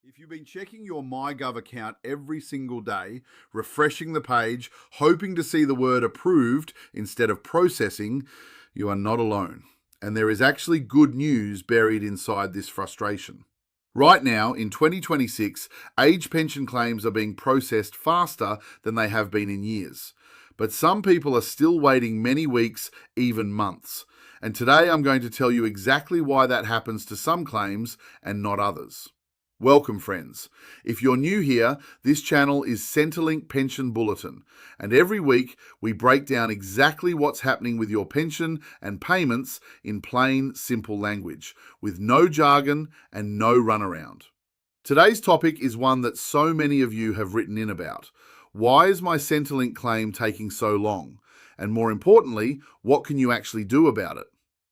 If you've been checking your myGov account every single day, refreshing the page, hoping to see the word approved instead of processing, you are not alone. And there is actually good news buried inside this frustration. Right now, in 2026, age pension claims are being processed faster than they have been in years. But some people are still waiting many weeks, even months. And today I'm going to tell you exactly why that happens to some claims and not others. Welcome, friends. If you're new here, this channel is Centrelink Pension Bulletin, and every week we break down exactly what's happening with your pension and payments in plain, simple language, with no jargon and no runaround. Today's topic is one that so many of you have written in about. Why is my Centrelink claim taking so long? And more importantly, what can you actually do about it?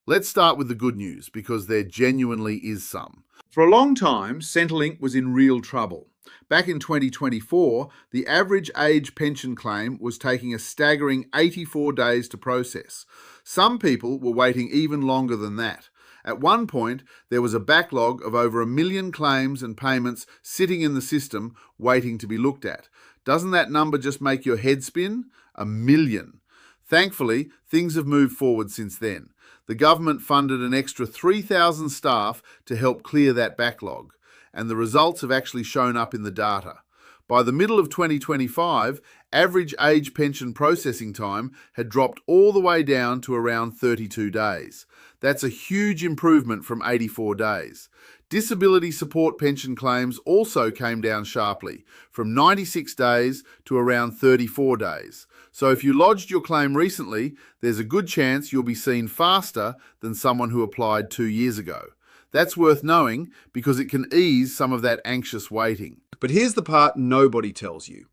Let's start with the good news, because there genuinely is some. For a long time, Centrelink was in real trouble. Back in 2024, the average age pension claim was taking a staggering 84 days to process. Some people were waiting even longer than that. At one point, there was a backlog of over 1 million claims and payments sitting in the system waiting to be looked at. Doesn't that number just make your head spin? 1 million. Thankfully, things have moved forward since then. The government funded an extra 3,000 staff to help clear that backlog, and the results have actually shown up in the data. By the middle of 2025, average age pension processing time had dropped all the way down to around 32 days. That's a huge improvement from 84 days. Disability support pension claims also came down sharply, from 96 days to around 34 days. So if you lodged your claim recently, there's a good chance you'll be seen faster than someone who applied 2 years ago. That's worth knowing because it can ease some of that anxious waiting. But here's the part nobody tells you.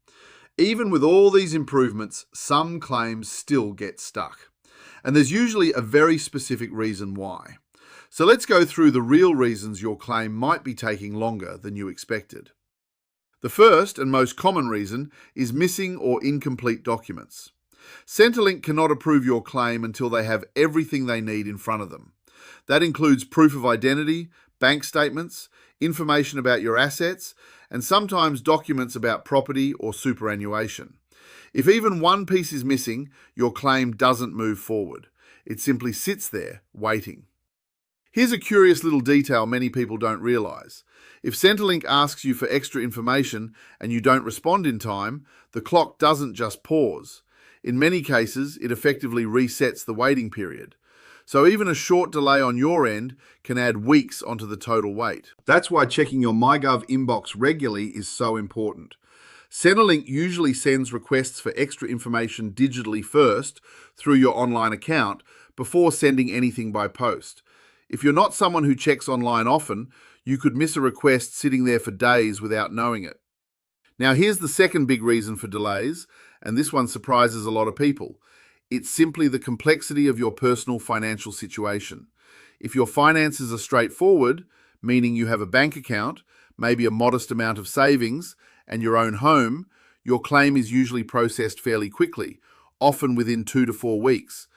Even with all these improvements, some claims still get stuck. And there's usually a very specific reason why. So let's go through the real reasons your claim might be taking longer than you expected. The first and most common reason is missing or incomplete documents. Centrelink cannot approve your claim until they have everything they need in front of them. That includes proof of identity, bank statements, information about your assets, and sometimes documents about property or superannuation. If even one piece is missing, your claim doesn't move forward. It simply sits there, waiting. Here's a curious little detail many people don't realise. If Centrelink asks you for extra information and you don't respond in time, the clock doesn't just pause. In many cases, it effectively resets the waiting period. So even a short delay on your end can add weeks onto the total wait. That's why checking your myGov inbox regularly is so important. Centrelink usually sends requests for extra information digitally first through your online account before sending anything by post. If you're not someone who checks online often, you could miss a request sitting there for days without knowing it. Now here's the second big reason for delays, and this one surprises a lot of people. It's simply the complexity of your personal financial situation. If your finances are straightforward, meaning you have a bank account, maybe a modest amount of savings, and your own home, your claim is usually processed fairly quickly, often within 2 to 4 weeks.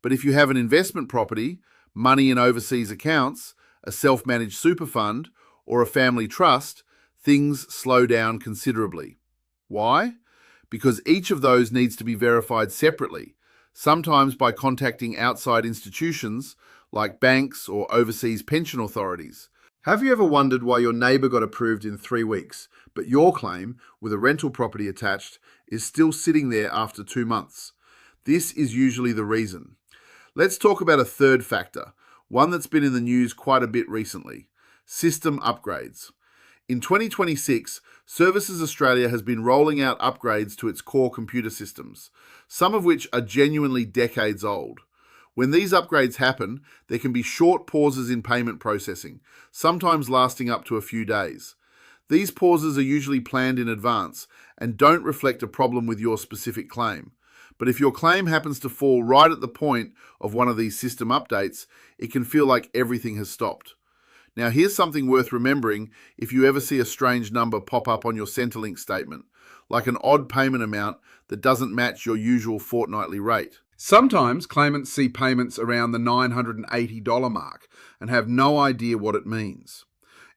But if you have an investment property, money in overseas accounts, a self-managed super fund, or a family trust, things slow down considerably. Why? Because each of those needs to be verified separately, sometimes by contacting outside institutions like banks or overseas pension authorities. Have you ever wondered why your neighbour got approved in 3 weeks, but your claim, with a rental property attached, is still sitting there after 2 months? This is usually the reason. Let's talk about a third factor, one that's been in the news quite a bit recently: system upgrades. In 2026, Services Australia has been rolling out upgrades to its core computer systems, some of which are genuinely decades old. When these upgrades happen, there can be short pauses in payment processing, sometimes lasting up to a few days. These pauses are usually planned in advance and don't reflect a problem with your specific claim. But if your claim happens to fall right at the point of one of these system updates, it can feel like everything has stopped. Now here's something worth remembering if you ever see a strange number pop up on your Centrelink statement, like an odd payment amount that doesn't match your usual fortnightly rate. Sometimes claimants see payments around the $980 mark and have no idea what it means.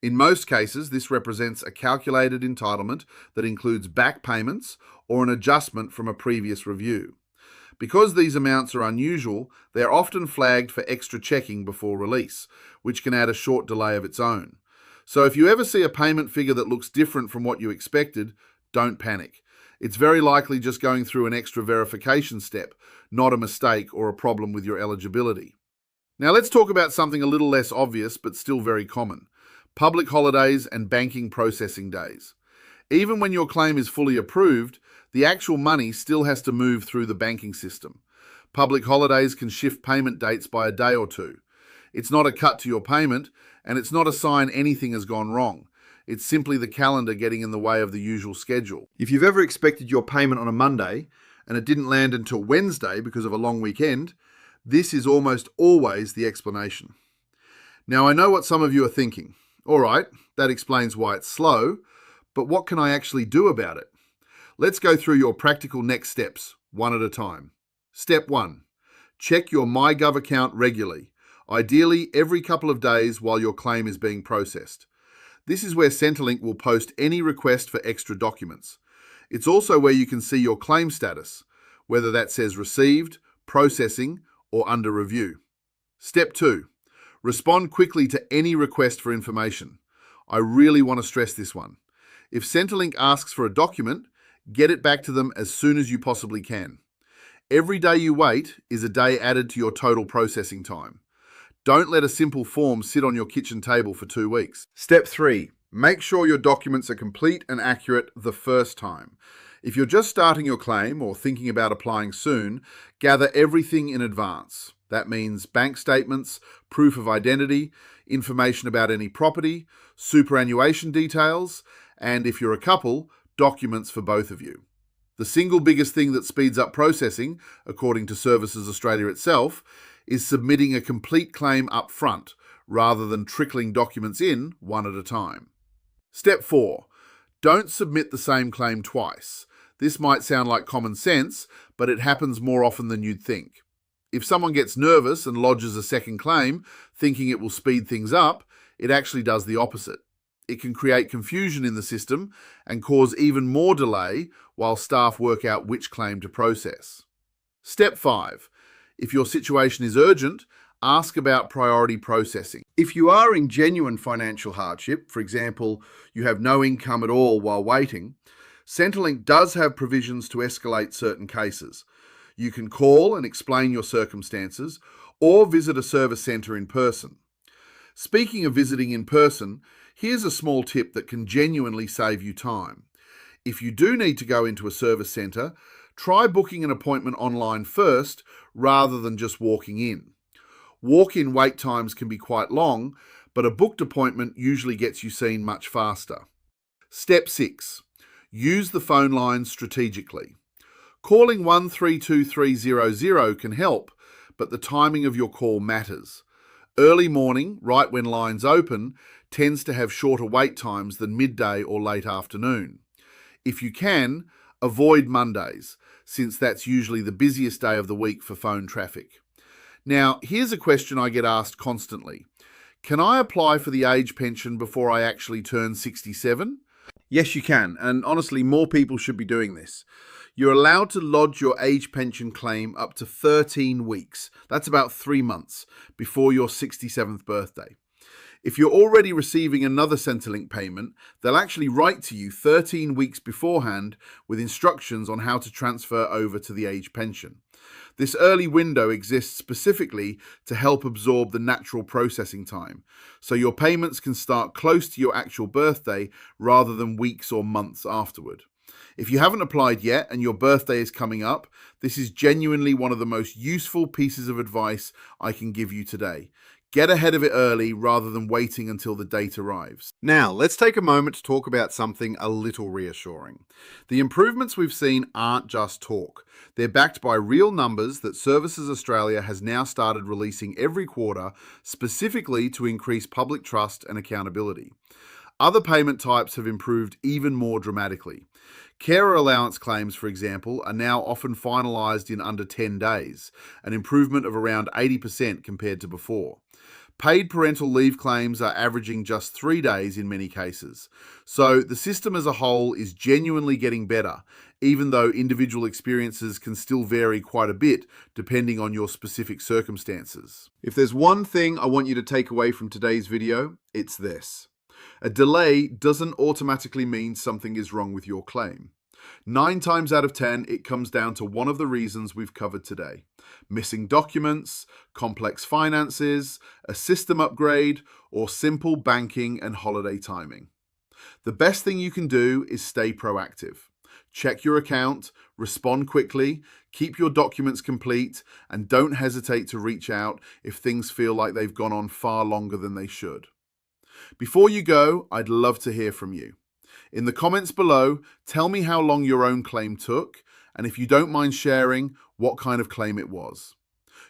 In most cases, this represents a calculated entitlement that includes back payments or an adjustment from a previous review. Because these amounts are unusual, they are often flagged for extra checking before release, which can add a short delay of its own. So if you ever see a payment figure that looks different from what you expected, don't panic. It's very likely just going through an extra verification step, not a mistake or a problem with your eligibility. Now let's talk about something a little less obvious but still very common: public holidays and banking processing days. Even when your claim is fully approved, the actual money still has to move through the banking system. Public holidays can shift payment dates by a day or two. It's not a cut to your payment, and it's not a sign anything has gone wrong. It's simply the calendar getting in the way of the usual schedule. If you've ever expected your payment on a Monday and it didn't land until Wednesday because of a long weekend, this is almost always the explanation. Now, I know what some of you are thinking. All right, that explains why it's slow, but what can I actually do about it? Let's go through your practical next steps, one at a time. Step 1. Check your myGov account regularly, ideally every couple of days while your claim is being processed. This is where Centrelink will post any request for extra documents. It's also where you can see your claim status, whether that says received, processing, or under review. Step 2. Respond quickly to any request for information. I really want to stress this one. If Centrelink asks for a document, get it back to them as soon as you possibly can. Every day you wait is a day added to your total processing time. Don't let a simple form sit on your kitchen table for 2 weeks. Step 3. Make sure your documents are complete and accurate the first time. If you're just starting your claim or thinking about applying soon, gather everything in advance. That means bank statements, proof of identity, information about any property, superannuation details, and if you're a couple, documents for both of you. The single biggest thing that speeds up processing, according to Services Australia itself, is submitting a complete claim up front, rather than trickling documents in one at a time. Step 4. Don't submit the same claim twice. This might sound like common sense, but it happens more often than you'd think. If someone gets nervous and lodges a second claim, thinking it will speed things up, it actually does the opposite. It can create confusion in the system and cause even more delay while staff work out which claim to process. Step 5. If your situation is urgent, ask about priority processing. If you are in genuine financial hardship, for example, you have no income at all while waiting, Centrelink does have provisions to escalate certain cases. You can call and explain your circumstances or visit a service centre in person. Speaking of visiting in person, here's a small tip that can genuinely save you time. If you do need to go into a service centre, try booking an appointment online first rather than just walking in. Walk-in wait times can be quite long, but a booked appointment usually gets you seen much faster. Step 6. Use the phone lines strategically. Calling 132300 can help, but the timing of your call matters. Early morning, right when lines open, tends to have shorter wait times than midday or late afternoon. If you can, avoid Mondays, since that's usually the busiest day of the week for phone traffic. Now, here's a question I get asked constantly. Can I apply for the age pension before I actually turn 67? Yes, you can, and honestly, more people should be doing this. You're allowed to lodge your age pension claim up to 13 weeks, that's about 3 months, before your 67th birthday. If you're already receiving another Centrelink payment, they'll actually write to you 13 weeks beforehand with instructions on how to transfer over to the age pension. This early window exists specifically to help absorb the natural processing time, so your payments can start close to your actual birthday rather than weeks or months afterward. If you haven't applied yet and your birthday is coming up, this is genuinely one of the most useful pieces of advice I can give you today. Get ahead of it early rather than waiting until the date arrives. Now, let's take a moment to talk about something a little reassuring. The improvements we've seen aren't just talk. They're backed by real numbers that Services Australia has now started releasing every quarter, specifically to increase public trust and accountability. Other payment types have improved even more dramatically. Carer allowance claims, for example, are now often finalised in under 10 days, an improvement of around 80% compared to before. Paid parental leave claims are averaging just 3 days in many cases. So the system as a whole is genuinely getting better, even though individual experiences can still vary quite a bit depending on your specific circumstances. If there's one thing I want you to take away from today's video, it's this. A delay doesn't automatically mean something is wrong with your claim. 9 times out of 10, it comes down to one of the reasons we've covered today. Missing documents, complex finances, a system upgrade, or simple banking and holiday timing. The best thing you can do is stay proactive. Check your account, respond quickly, keep your documents complete, and don't hesitate to reach out if things feel like they've gone on far longer than they should. Before you go, I'd love to hear from you. In the comments below, tell me how long your own claim took, and if you don't mind sharing, what kind of claim it was.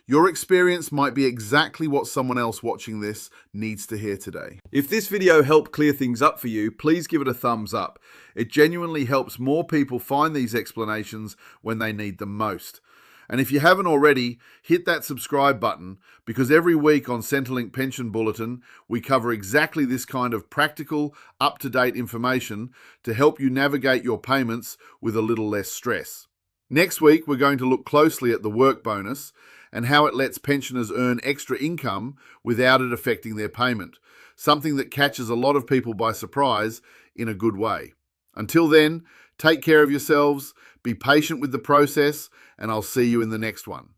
Your experience might be exactly what someone else watching this needs to hear today. If this video helped clear things up for you, please give it a thumbs up. It genuinely helps more people find these explanations when they need them most. And if you haven't already, hit that subscribe button, because every week on Centrelink Pension Bulletin, we cover exactly this kind of practical, up-to-date information to help you navigate your payments with a little less stress. Next week, we're going to look closely at the work bonus and how it lets pensioners earn extra income without it affecting their payment, something that catches a lot of people by surprise in a good way. Until then, take care of yourselves, be patient with the process, and I'll see you in the next one.